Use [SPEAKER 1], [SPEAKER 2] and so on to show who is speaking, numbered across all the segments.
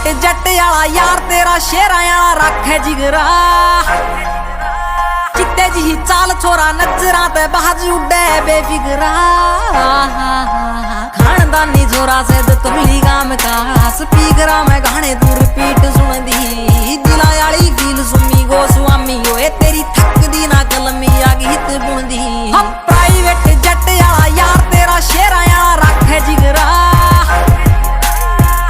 [SPEAKER 1] जट आला यार तेरा शेरा आला रखे जिगरा चित्ते जी चाल छोरा नजरा ते बाज उड़े बेफिकरा खानदानी छोरा से तुमली गाम का स्पीकरा में गाने दूर पीट सुन दी दिला आली फील सुमी गो स्वामी ओए तेरी थक दी ना कलमी आ गीत बुंदी हम प्राइवेट जट आला यार तेरा शेरा आला रखे जिगरा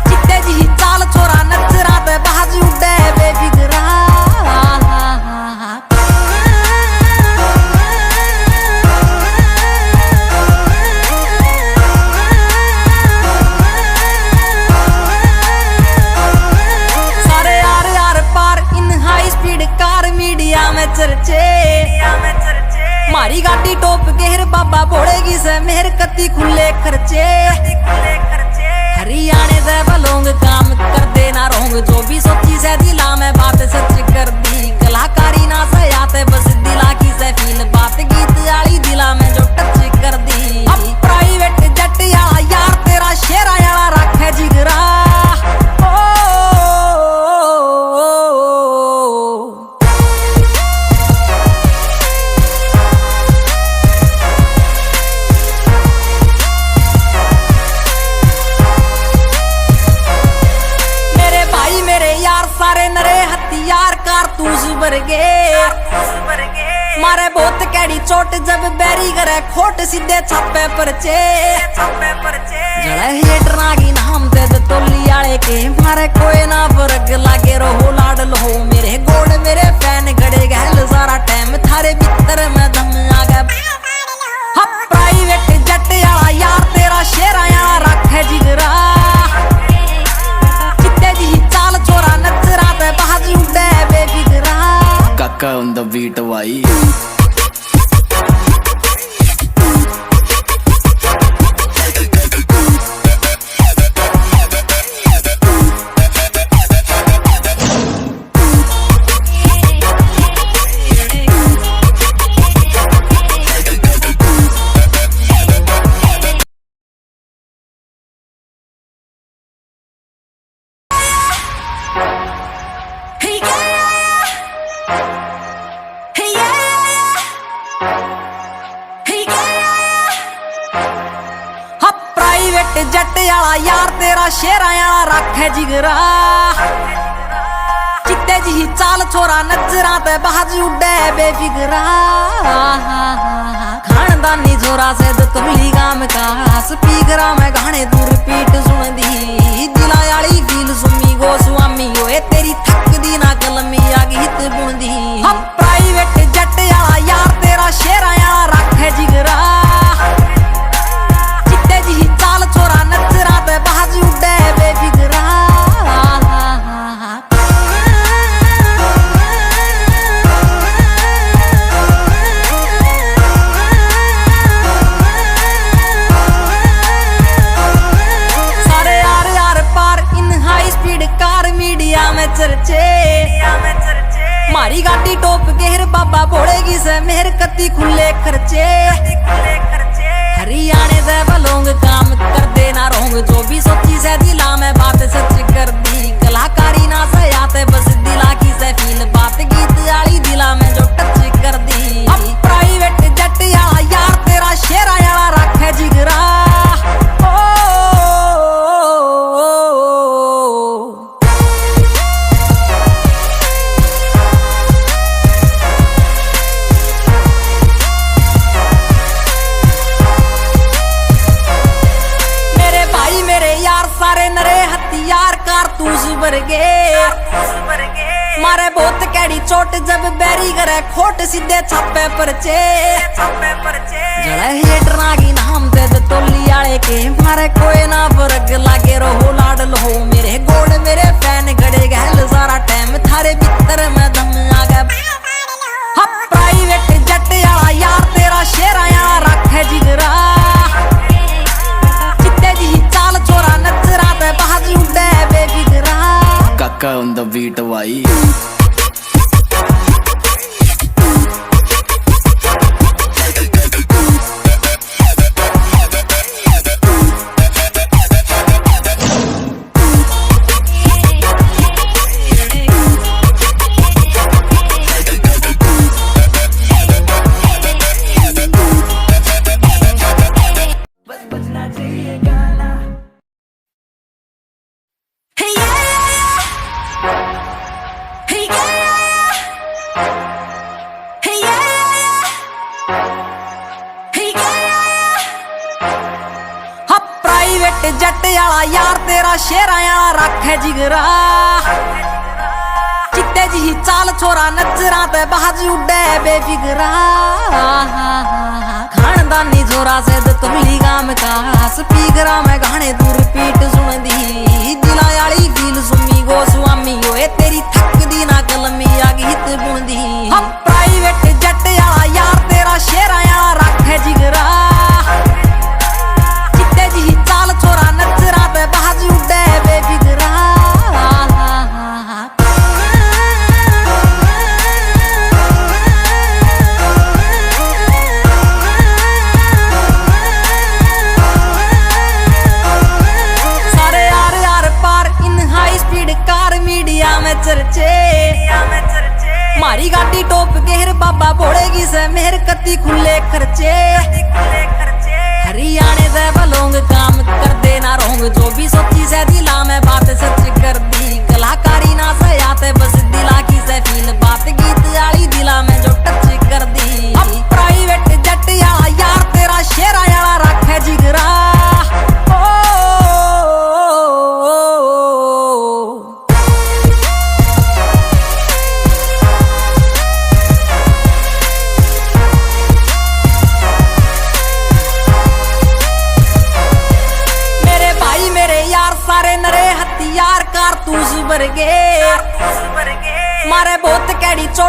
[SPEAKER 1] चित्ते जी चाल छोरा नजरा ते बाज उड़े बेफिकरा चर्चे मारी गाड़ी टोप गेर बाबा बोलेगी से मेहर कती खुले खर्चे हरियाणे से बलोंग काम कर देना रोंग जो भी सोची से दिला में बात सच कर दी कलाकारी ना से आते बस दिला की से फील बात गीत आली दिला में जो टच कर दी अब प्राइवेट जट आला यार तेरा शेरा आला रखे जिगरा मारे बहुत कैडी चोट जब बैरी करे खोट सीधे छापे परचे जड़े हेटना की नाम दे तोली आले के मारे कोई ना फर्क लागे रहो लाड लो मेरे गोड़ मेरे फैन गड़े गहल सारा टाइम थारे भीतर में दम आ गया हम प्राइवेट जट आला यार तेरा शेरा आला रखे जिगरा चित्ते जी चाल छोरा नजरा ते बाज उड़े बेफिकरा
[SPEAKER 2] काका on the beat वाई
[SPEAKER 1] जट आला यार तेरा शेरा आला रखे जिगरा चित्ते जी चाल छोरा नजरा ते बाज उड़े बेफिकरा खानदानी छोरा से तुमली गाम का स्पीकरा में गाने दूर पीट सुन दी दिला आली फील सुमी गो स्वामी ओए तेरी थक दी ना कलमी आ गीत बुंदी हम प्राइवेट जट आला यार तेरा शेरा आला रखे जिगरा छोरा नजरा ते बाज उड़े बेफिकरा सारे यार यार पार in high speed car media में चर्चे मारी गाड़ी टोप गेर बाबा बोलेगी से मेहर कती खुले खर्चे हरियाणे से बलोंग काम कर देना रोंग जो भी सोची से दिला में बात सच कर दी कलाकारी ना से आते बस दिला की से फील बात गीत आली दिला में जो टच कर दी अब प्राइवेट जट आला यार तेरा शेरा आला रखे जिगरा मारे बहुत कैडी चोट जब बैरी करे खोट सीधे छापे परचे जड़े हेटना की नाम दे तोली आले के मारे कोई ना फर्क लागे रहो लाड लो मेरे गोड़ मेरे फैन गड़े गहल सारा टाइम थारे भीतर में दम आ गया हम प्राइवेट जट आला यार तेरा शेरा आला रखे जिगरा चित्ते जी चाल छोरा नजरा ते बाज उड़े बेफिकरा
[SPEAKER 2] काका on the beat वाई
[SPEAKER 1] तेरा शेरा याला रखे जिगरा चिट्टे जी चाल छोरा नजरा ते बाज उड़े बेफिकरा खानदानी छोरा से तुली गाम का स्पीकरा में गाने दूर पीट सुन दी दिला याली फील सुमी गो स्वामी ओए तेरी थक दी ना कलमी आ गीत बुंदी हम प्राइवेट जट याला यार तेरा शेरा याला रखे जिगरा चिट्टे जी चाल छोरा नजरा ते बाज उड़े बेफिकरा चर्चे मारी गाड़ी टोप गेर बाबा बोलेगी से मेहर कती खुले खर्चे हरियाणे से बलोंग काम कर देना रोंग जो भी सोची से दिला में बात सच कर दी कलाकारी ना से आते बस दिला की से फील बात गीत आली दिला में जो टच कर दी अब प्राइवेट जट याला यार तेरा शेरा याला रखे जिगरा सारे नरे हथियार कारतूस भर गए मारे बहुत कैडी चोट